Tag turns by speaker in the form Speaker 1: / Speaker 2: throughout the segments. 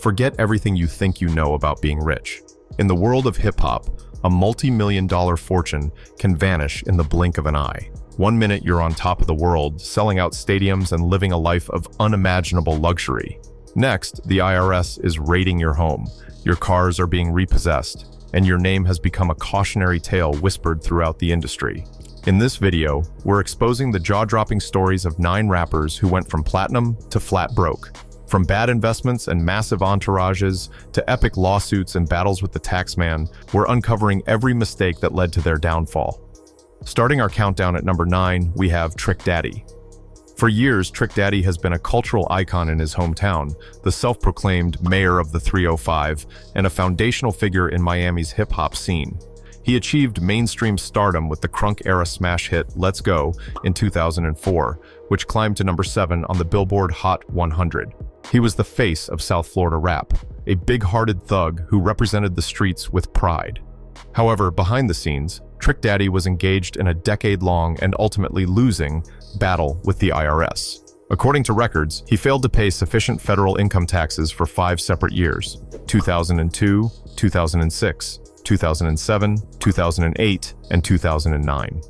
Speaker 1: Forget everything you think you know about being rich. In the world of hip-hop, a multi-million-dollar fortune can vanish in the blink of an eye. One minute you're on top of the world, selling out stadiums and living a life of unimaginable luxury. Next, the IRS is raiding your home, your cars are being repossessed, and your name has become a cautionary tale whispered throughout the industry. In this video, we're exposing the jaw-dropping stories of 9 rappers who went from platinum to flat broke. From bad investments and massive entourages to epic lawsuits and battles with the taxman, we're uncovering every mistake that led to their downfall. Starting our countdown at number 9, we have Trick Daddy. For years, Trick Daddy has been a cultural icon in his hometown, the self-proclaimed mayor of the 305, and a foundational figure in Miami's hip-hop scene. He achieved mainstream stardom with the crunk-era smash hit Let's Go in 2004, which climbed to number 7 on the Billboard Hot 100. He was the face of South Florida rap, a big-hearted thug who represented the streets with pride. However, behind the scenes, Trick Daddy was engaged in a decade-long and ultimately losing battle with the IRS. According to records, he failed to pay sufficient federal income taxes for 5 separate years: 2002, 2006, 2007, 2008, and 2009.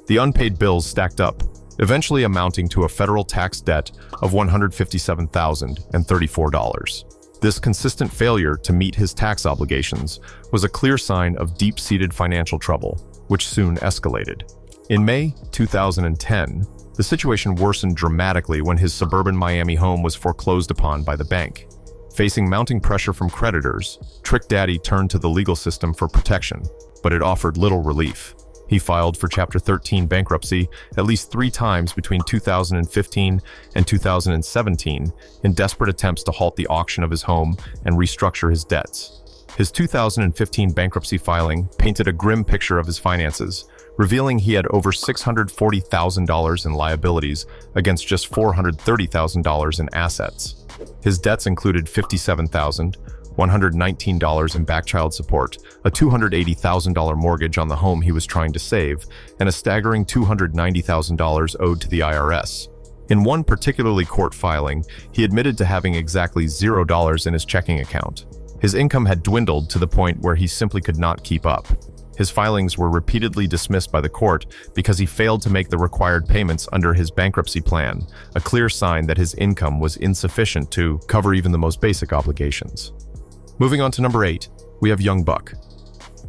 Speaker 1: The unpaid bills stacked up, eventually amounting to a federal tax debt of $157,034. This consistent failure to meet his tax obligations was a clear sign of deep-seated financial trouble, which soon escalated. In May 2010, the situation worsened dramatically when his suburban Miami home was foreclosed upon by the bank. Facing mounting pressure from creditors, Trick Daddy turned to the legal system for protection, but it offered little relief. He filed for Chapter 13 bankruptcy at least 3 times between 2015 and 2017 in desperate attempts to halt the auction of his home and restructure his debts. His 2015 bankruptcy filing painted a grim picture of his finances, revealing he had over $640,000 in liabilities against just $430,000 in assets. His debts included $57,119 in back child support, a $280,000 mortgage on the home he was trying to save, and a staggering $290,000 owed to the IRS. In one particularly court filing, he admitted to having exactly $0 in his checking account. His income had dwindled to the point where he simply could not keep up. His filings were repeatedly dismissed by the court because he failed to make the required payments under his bankruptcy plan, a clear sign that his income was insufficient to cover even the most basic obligations. Moving on to number 8, we have Young Buck.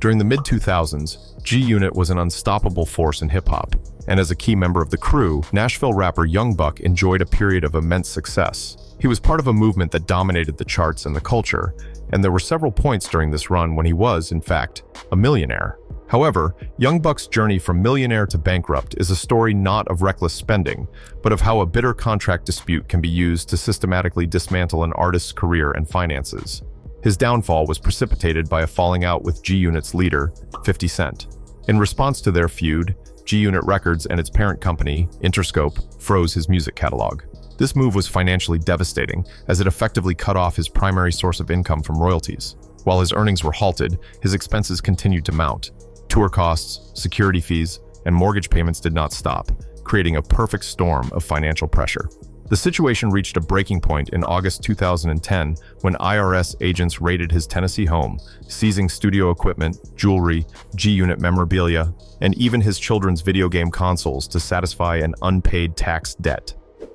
Speaker 1: During the mid-2000s, G-Unit was an unstoppable force in hip-hop, and as a key member of the crew, Nashville rapper Young Buck enjoyed a period of immense success. He was part of a movement that dominated the charts and the culture, and there were several points during this run when he was, in fact, a millionaire. However, Young Buck's journey from millionaire to bankrupt is a story not of reckless spending, but of how a bitter contract dispute can be used to systematically dismantle an artist's career and finances. His downfall was precipitated by a falling out with G-Unit's leader, 50 Cent. In response to their feud, G-Unit Records and its parent company, Interscope, froze his music catalog. This move was financially devastating, as it effectively cut off his primary source of income from royalties. While his earnings were halted, his expenses continued to mount. Tour costs, security fees, and mortgage payments did not stop, creating a perfect storm of financial pressure. The situation reached a breaking point in August 2010 when IRS agents raided his Tennessee home, seizing studio equipment, jewelry, G-Unit memorabilia, and even his children's video game consoles to satisfy an unpaid tax debt.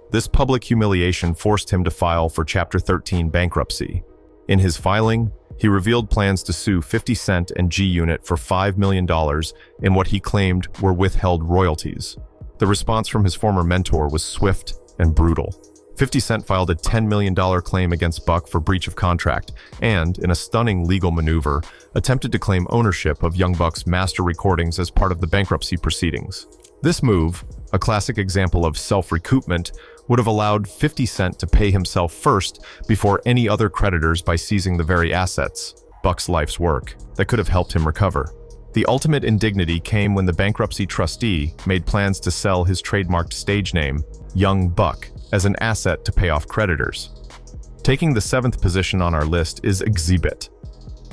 Speaker 1: This public humiliation forced him to file for Chapter 13 bankruptcy. In his filing, he revealed plans to sue 50 Cent and G-Unit for $5 million in what he claimed were withheld royalties. The response from his former mentor was swift and brutal. 50 Cent filed a $10 million claim against Buck for breach of contract and, in a stunning legal maneuver, attempted to claim ownership of Young Buck's master recordings as part of the bankruptcy proceedings. This move, a classic example of self-recoupment, would have allowed 50 Cent to pay himself first before any other creditors by seizing the very assets, Buck's life's work, that could have helped him recover. The ultimate indignity came when the bankruptcy trustee made plans to sell his trademarked stage name, Young Buck, as an asset to pay off creditors. Taking the 7th position on our list is Exhibit.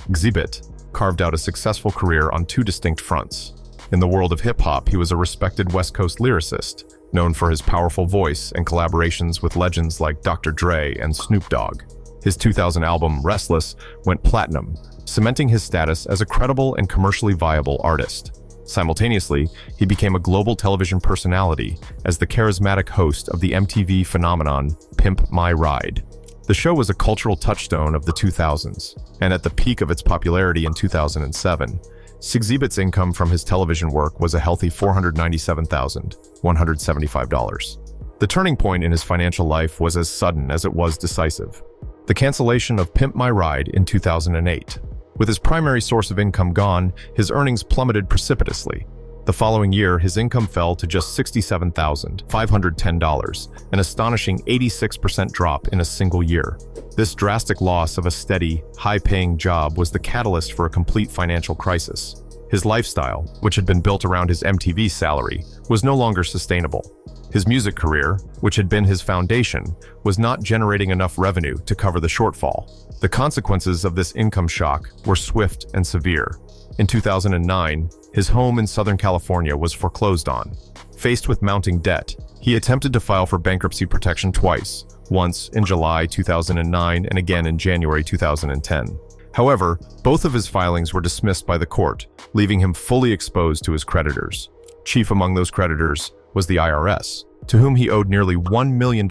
Speaker 1: Exhibit carved out a successful career on 2 distinct fronts. In the world of hip-hop, he was a respected West Coast lyricist, known for his powerful voice and collaborations with legends like Dr. Dre and Snoop Dogg. His 2000 album, Restless, went platinum, cementing his status as a credible and commercially viable artist. Simultaneously, he became a global television personality as the charismatic host of the MTV phenomenon Pimp My Ride. The show was a cultural touchstone of the 2000s, and at the peak of its popularity in 2007, Xzibit's income from his television work was a healthy $497,175. The turning point in his financial life was as sudden as it was decisive. The cancellation of Pimp My Ride in 2008. With his primary source of income gone, his earnings plummeted precipitously. The following year, his income fell to just $67,510, an astonishing 86% drop in a single year. This drastic loss of a steady, high-paying job was the catalyst for a complete financial crisis. His lifestyle, which had been built around his MTV salary, was no longer sustainable. His music career, which had been his foundation, was not generating enough revenue to cover the shortfall. The consequences of this income shock were swift and severe. In 2009, his home in Southern California was foreclosed on. Faced with mounting debt, he attempted to file for bankruptcy protection twice, once in July 2009 and again in January 2010. However, both of his filings were dismissed by the court, leaving him fully exposed to his creditors. Chief among those creditors was the IRS, to whom he owed nearly $1 million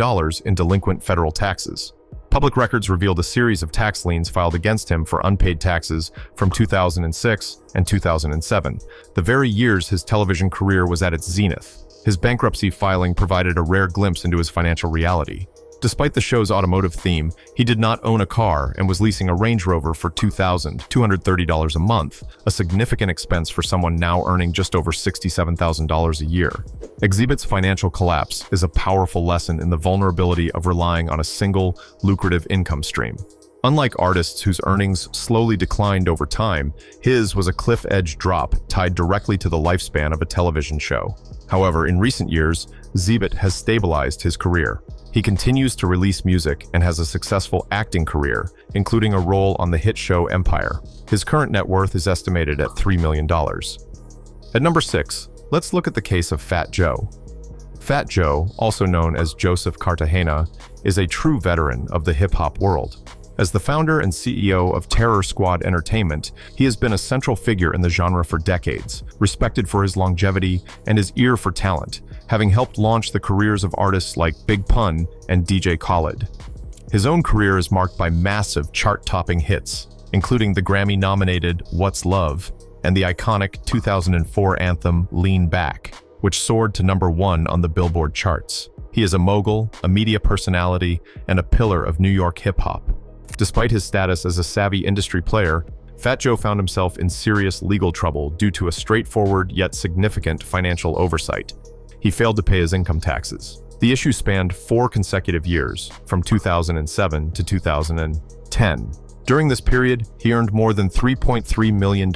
Speaker 1: in delinquent federal taxes. Public records revealed a series of tax liens filed against him for unpaid taxes from 2006 and 2007, the very years his television career was at its zenith. His bankruptcy filing provided a rare glimpse into his financial reality. Despite the show's automotive theme, he did not own a car and was leasing a Range Rover for $2,230 a month, a significant expense for someone now earning just over $67,000 a year. Xzibit's financial collapse is a powerful lesson in the vulnerability of relying on a single, lucrative income stream. Unlike artists whose earnings slowly declined over time, his was a cliff-edge drop tied directly to the lifespan of a television show. However, in recent years, Xzibit has stabilized his career. He continues to release music and has a successful acting career, including a role on the hit show Empire. His current net worth is estimated at $3 million. At number 6, let's look at the case of Fat Joe. Fat Joe, also known as Joseph Cartagena, is a true veteran of the hip-hop world. As the founder and CEO of Terror Squad Entertainment, he has been a central figure in the genre for decades, respected for his longevity and his ear for talent, having helped launch the careers of artists like Big Pun and DJ Khaled. His own career is marked by massive chart-topping hits, including the Grammy-nominated What's Love and the iconic 2004 anthem Lean Back, which soared to #1 on the Billboard charts. He is a mogul, a media personality, and a pillar of New York hip-hop. Despite his status as a savvy industry player, Fat Joe found himself in serious legal trouble due to a straightforward yet significant financial oversight. He failed to pay his income taxes. The issue spanned 4 consecutive years, from 2007 to 2010. During this period, he earned more than $3.3 million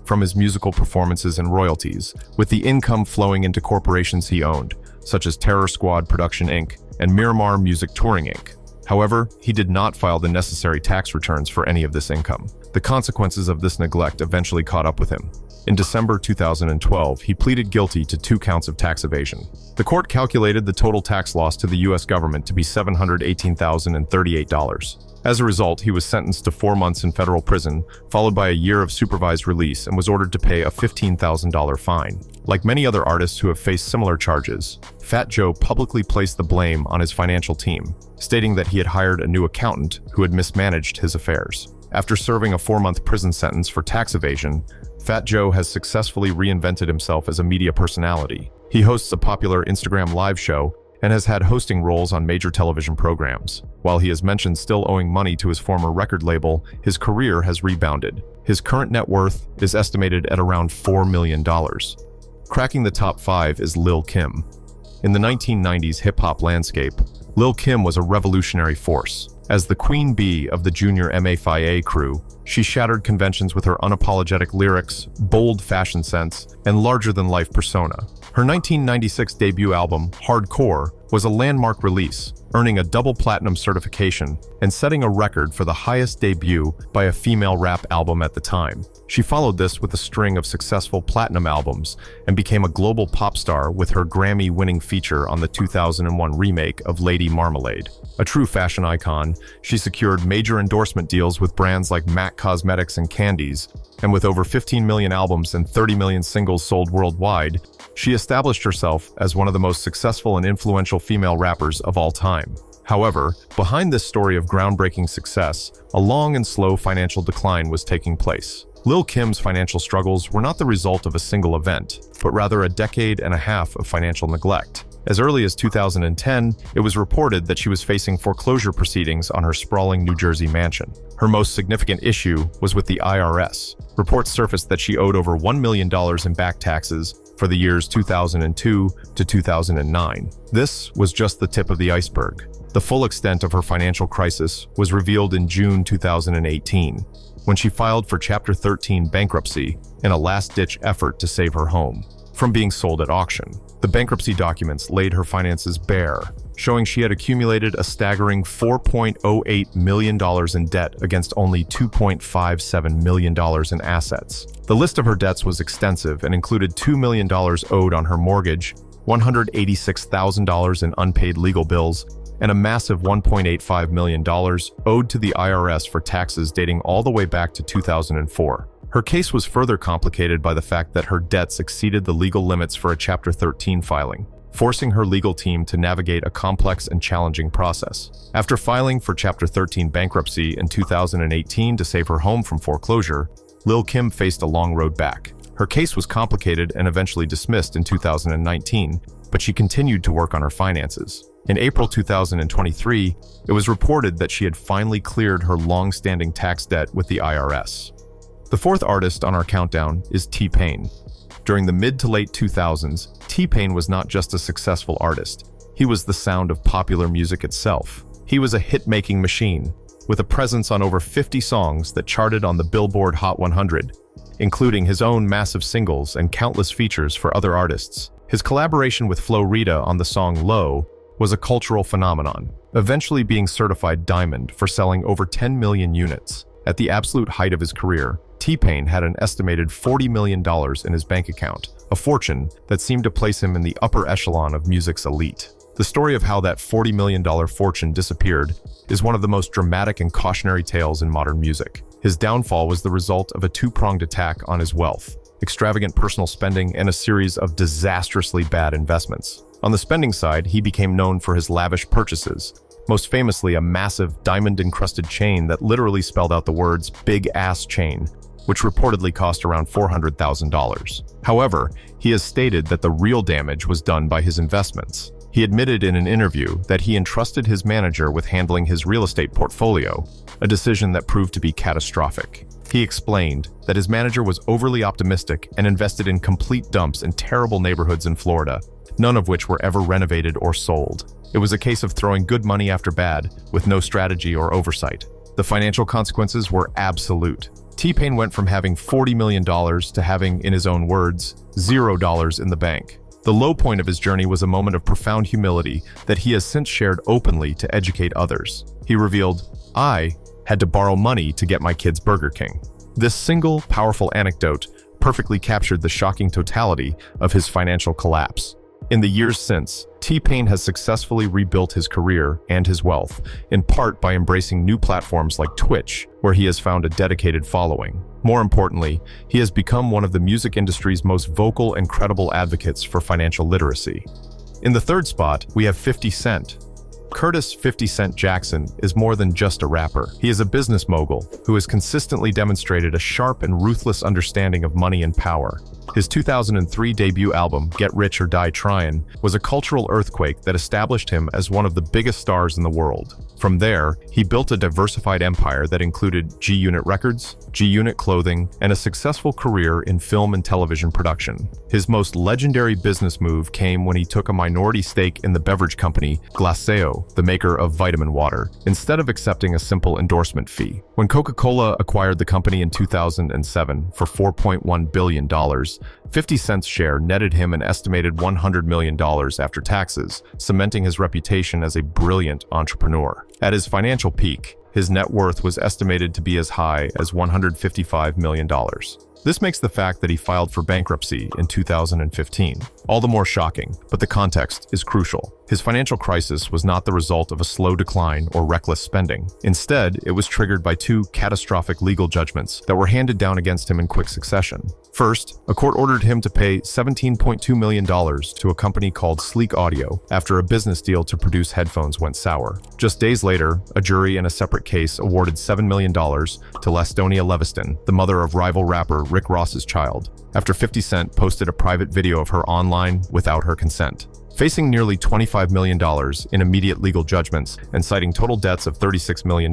Speaker 1: from his musical performances and royalties, with the income flowing into corporations he owned, such as Terror Squad Production Inc. and Miramar Music Touring Inc. However, he did not file the necessary tax returns for any of this income. The consequences of this neglect eventually caught up with him. In December 2012, he pleaded guilty to 2 counts of tax evasion. The court calculated the total tax loss to the U.S. government to be $718,038. As a result, he was sentenced to 4 months in federal prison, followed by a year of supervised release, and was ordered to pay a $15,000 fine. Like many other artists who have faced similar charges, Fat Joe publicly placed the blame on his financial team, stating that he had hired a new accountant who had mismanaged his affairs. After serving a 4-month prison sentence for tax evasion, Fat Joe has successfully reinvented himself as a media personality. He hosts a popular Instagram live show and has had hosting roles on major television programs. While he has mentioned still owing money to his former record label, his career has rebounded. His current net worth is estimated at around $4 million. Cracking the top 5 is Lil' Kim. In the 1990s hip-hop landscape, Lil' Kim was a revolutionary force. As the queen bee of the junior MA crew, she shattered conventions with her unapologetic lyrics, bold fashion sense, and larger-than-life persona. Her 1996 debut album, Hardcore, was a landmark release, earning a double platinum certification and setting a record for the highest debut by a female rap album at the time. She followed this with a string of successful platinum albums and became a global pop star with her Grammy-winning feature on the 2001 remake of Lady Marmalade. A true fashion icon, she secured major endorsement deals with brands like MAC Cosmetics and Candies, and with over 15 million albums and 30 million singles sold worldwide, she established herself as one of the most successful and influential female rappers of all time. However, behind this story of groundbreaking success, a long and slow financial decline was taking place. Lil' Kim's financial struggles were not the result of a single event, but rather a decade and a half of financial neglect. As early as 2010, it was reported that she was facing foreclosure proceedings on her sprawling New Jersey mansion. Her most significant issue was with the IRS. Reports surfaced that she owed over $1 million in back taxes for the years 2002 to 2009. This was just the tip of the iceberg. The full extent of her financial crisis was revealed in June 2018, when she filed for Chapter 13 bankruptcy in a last-ditch effort to save her home from being sold at auction. The bankruptcy documents laid her finances bare, showing she had accumulated a staggering $4.08 million in debt against only $2.57 million in assets. The list of her debts was extensive and included $2 million owed on her mortgage, $186,000 in unpaid legal bills, and a massive $1.85 million owed to the IRS for taxes dating all the way back to 2004. Her case was further complicated by the fact that her debts exceeded the legal limits for a Chapter 13 filing, forcing her legal team to navigate a complex and challenging process. After filing for Chapter 13 bankruptcy in 2018 to save her home from foreclosure, Lil' Kim faced a long road back. Her case was complicated and eventually dismissed in 2019, but she continued to work on her finances. In April 2023, it was reported that she had finally cleared her long-standing tax debt with the IRS. The fourth artist on our countdown is T-Pain. During the mid to late 2000s, T-Pain was not just a successful artist, he was the sound of popular music itself. He was a hit-making machine, with a presence on over 50 songs that charted on the Billboard Hot 100, including his own massive singles and countless features for other artists. His collaboration with Flo Rida on the song Low was a cultural phenomenon, eventually being certified diamond for selling over 10 million units. At the absolute height of his career, T-Pain had an estimated $40 million in his bank account, a fortune that seemed to place him in the upper echelon of music's elite. The story of how that $40 million fortune disappeared is one of the most dramatic and cautionary tales in modern music. His downfall was the result of a two-pronged attack on his wealth: extravagant personal spending and a series of disastrously bad investments. On the spending side, he became known for his lavish purchases, most famously a massive diamond-encrusted chain that literally spelled out the words "big ass chain," which reportedly cost around $400,000. However, he has stated that the real damage was done by his investments. He admitted in an interview that he entrusted his manager with handling his real estate portfolio, a decision that proved to be catastrophic. He explained that his manager was overly optimistic and invested in complete dumps in terrible neighborhoods in Florida, none of which were ever renovated or sold. It was a case of throwing good money after bad, with no strategy or oversight. The financial consequences were absolute. T-Pain went from having $40 million to having, in his own words, $0 in the bank. The low point of his journey was a moment of profound humility that he has since shared openly to educate others. He revealed, "I had to borrow money to get my kids Burger King." This single, powerful anecdote perfectly captured the shocking totality of his financial collapse. In the years since, T-Pain has successfully rebuilt his career and his wealth, in part by embracing new platforms like Twitch, where he has found a dedicated following. More importantly, he has become one of the music industry's most vocal and credible advocates for financial literacy. In the third spot, we have 50 Cent. Curtis 50 Cent Jackson is more than just a rapper. He is a business mogul who has consistently demonstrated a sharp and ruthless understanding of money and power. His 2003 debut album, Get Rich or Die Tryin', was a cultural earthquake that established him as one of the biggest stars in the world. From there, he built a diversified empire that included G-Unit Records, G-Unit Clothing, and a successful career in film and television production. His most legendary business move came when he took a minority stake in the beverage company Glacéau, PepsiCo, the maker of vitamin water, instead of accepting a simple endorsement fee. When Coca-Cola acquired the company in 2007 for $4.1 billion, 50 Cent's share netted him an estimated $100 million after taxes, cementing his reputation as a brilliant entrepreneur. At his financial peak, his net worth was estimated to be as high as $155 million. This makes the fact that he filed for bankruptcy in 2015 all the more shocking, but the context is crucial. His financial crisis was not the result of a slow decline or reckless spending. Instead, it was triggered by two catastrophic legal judgments that were handed down against him in quick succession. First, a court ordered him to pay $17.2 million to a company called Sleek Audio after a business deal to produce headphones went sour. Just days later, a jury in a separate case awarded $7 million to Lastonia Leviston, the mother of rival rapper Rick Ross's child, after 50 Cent posted a private video of her online without her consent. Facing nearly $25 million in immediate legal judgments and citing total debts of $36 million,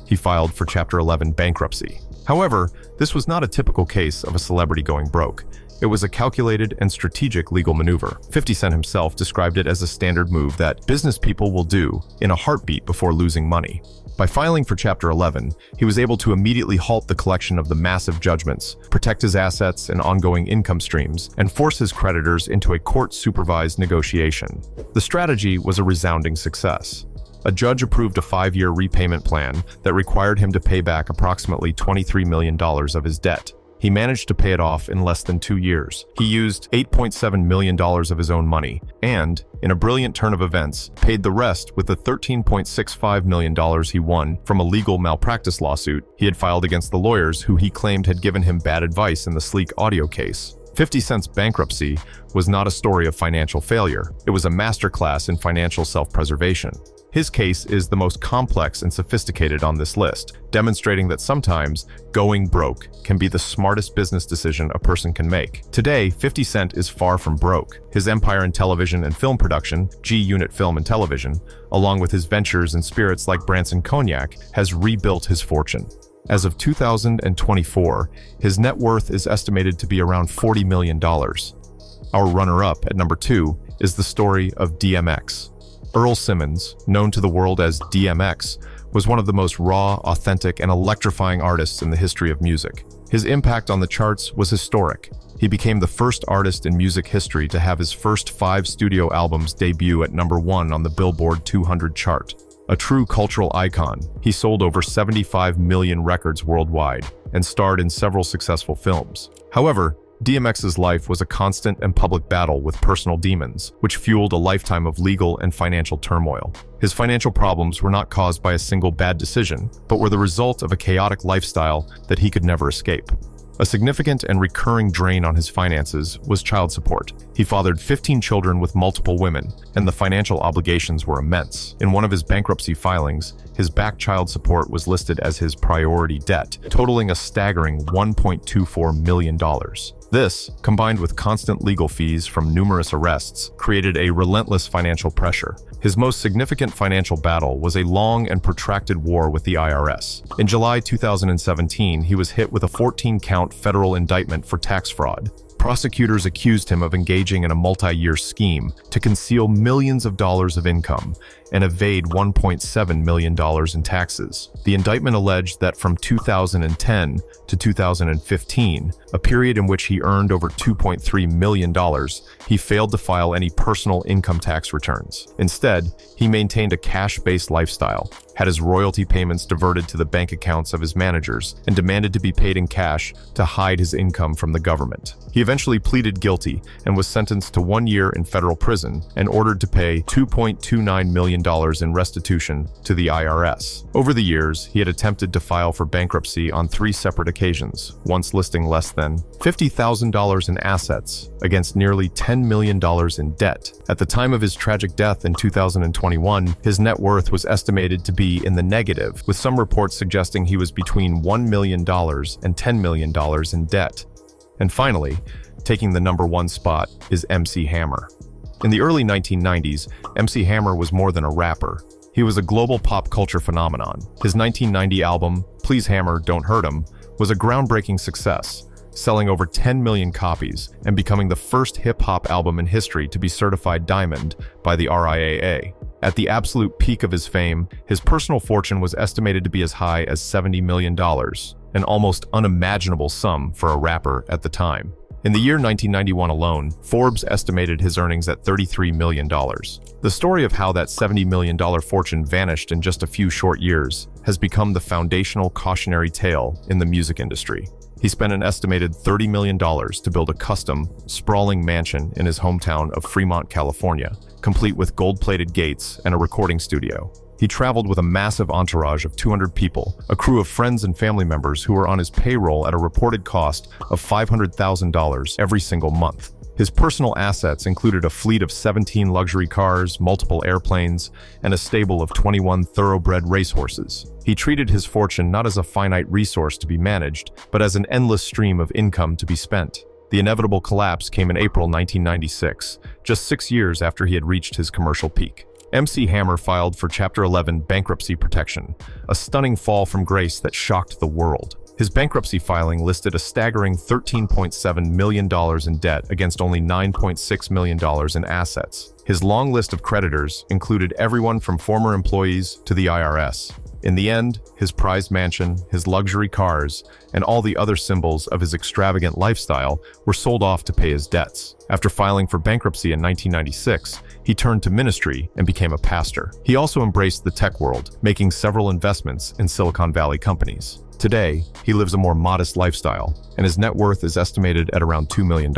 Speaker 1: he filed for Chapter 11 bankruptcy. However, this was not a typical case of a celebrity going broke. It was a calculated and strategic legal maneuver. 50 Cent himself described it as a standard move that business people will do in a heartbeat before losing money. By filing for Chapter 11, he was able to immediately halt the collection of the massive judgments, protect his assets and ongoing income streams, and force his creditors into a court-supervised negotiation. The strategy was a resounding success. A judge approved a 5-year repayment plan that required him to pay back approximately $23 million of his debt. He managed to pay it off in less than 2 years. He used $8.7 million of his own money and, in a brilliant turn of events, paid the rest with the $13.65 million he won from a legal malpractice lawsuit he had filed against the lawyers who he claimed had given him bad advice in the Sleek Audio case. 50 Cent's bankruptcy was not a story of financial failure. It was a masterclass in financial self-preservation. His case is the most complex and sophisticated on this list, demonstrating that sometimes going broke can be the smartest business decision a person can make. Today, 50 Cent is far from broke. His empire in television and film production, G-Unit Film and Television, along with his ventures and spirits like Branson Cognac, has rebuilt his fortune. As of 2024, his net worth is estimated to be around $40 million. Our runner-up at number 2 is the story of DMX. Earl Simmons, known to the world as DMX, was one of the most raw, authentic, and electrifying artists in the history of music. His impact on the charts was historic. He became the first artist in music history to have his first 5 studio albums debut at number 1 on the Billboard 200 chart. A true cultural icon, he sold over 75 million records worldwide and starred in several successful films. However, DMX's life was a constant and public battle with personal demons, which fueled a lifetime of legal and financial turmoil. His financial problems were not caused by a single bad decision, but were the result of a chaotic lifestyle that he could never escape. A significant and recurring drain on his finances was child support. He fathered 15 children with multiple women, and the financial obligations were immense. In one of his bankruptcy filings, his back child support was listed as his priority debt, totaling a staggering $1.24 million. This, combined with constant legal fees from numerous arrests, created a relentless financial pressure. His most significant financial battle was a long and protracted war with the IRS. In July 2017, he was hit with a 14-count federal indictment for tax fraud. Prosecutors accused him of engaging in a multi-year scheme to conceal millions of dollars of income and evade $1.7 million in taxes. The indictment alleged that from 2010 to 2015, a period in which he earned over $2.3 million, he failed to file any personal income tax returns. Instead, he maintained a cash-based lifestyle, had his royalty payments diverted to the bank accounts of his managers, and demanded to be paid in cash to hide his income from the government. He eventually pleaded guilty and was sentenced to 1 year in federal prison and ordered to pay $2.29 million in restitution to the IRS. Over the years, he had attempted to file for bankruptcy on 3 separate occasions, once listing less than $50,000 in assets against nearly $10 million in debt. At the time of his tragic death in 2021, his net worth was estimated to be in the negative, with some reports suggesting he was between $1 million and $10 million in debt. And finally, taking the number 1 spot is MC Hammer. In the early 1990s, MC Hammer was more than a rapper. He was a global pop culture phenomenon. His 1990 album, Please Hammer, Don't Hurt 'Em, was a groundbreaking success, selling over 10 million copies and becoming the first hip-hop album in history to be certified diamond by the RIAA. At the absolute peak of his fame, his personal fortune was estimated to be as high as $70 million, an almost unimaginable sum for a rapper at the time. In the year 1991 alone, Forbes estimated his earnings at $33 million. The story of how that $70 million fortune vanished in just a few short years has become the foundational cautionary tale in the music industry. He spent an estimated $30 million to build a custom, sprawling mansion in his hometown of Fremont, California, complete with gold-plated gates and a recording studio. He traveled with a massive entourage of 200 people, a crew of friends and family members who were on his payroll at a reported cost of $500,000 every single month. His personal assets included a fleet of 17 luxury cars, multiple airplanes, and a stable of 21 thoroughbred racehorses. He treated his fortune not as a finite resource to be managed, but as an endless stream of income to be spent. The inevitable collapse came in April 1996, just 6 years after he had reached his commercial peak. MC Hammer filed for Chapter 11 bankruptcy protection, a stunning fall from grace that shocked the world. His bankruptcy filing listed a staggering $13.7 million in debt against only $9.6 million in assets. His long list of creditors included everyone from former employees to the IRS. In the end, his prized mansion, his luxury cars, and all the other symbols of his extravagant lifestyle were sold off to pay his debts. After filing for bankruptcy in 1996, he turned to ministry and became a pastor. He also embraced the tech world, making several investments in Silicon Valley companies. Today, he lives a more modest lifestyle, and his net worth is estimated at around $2 million.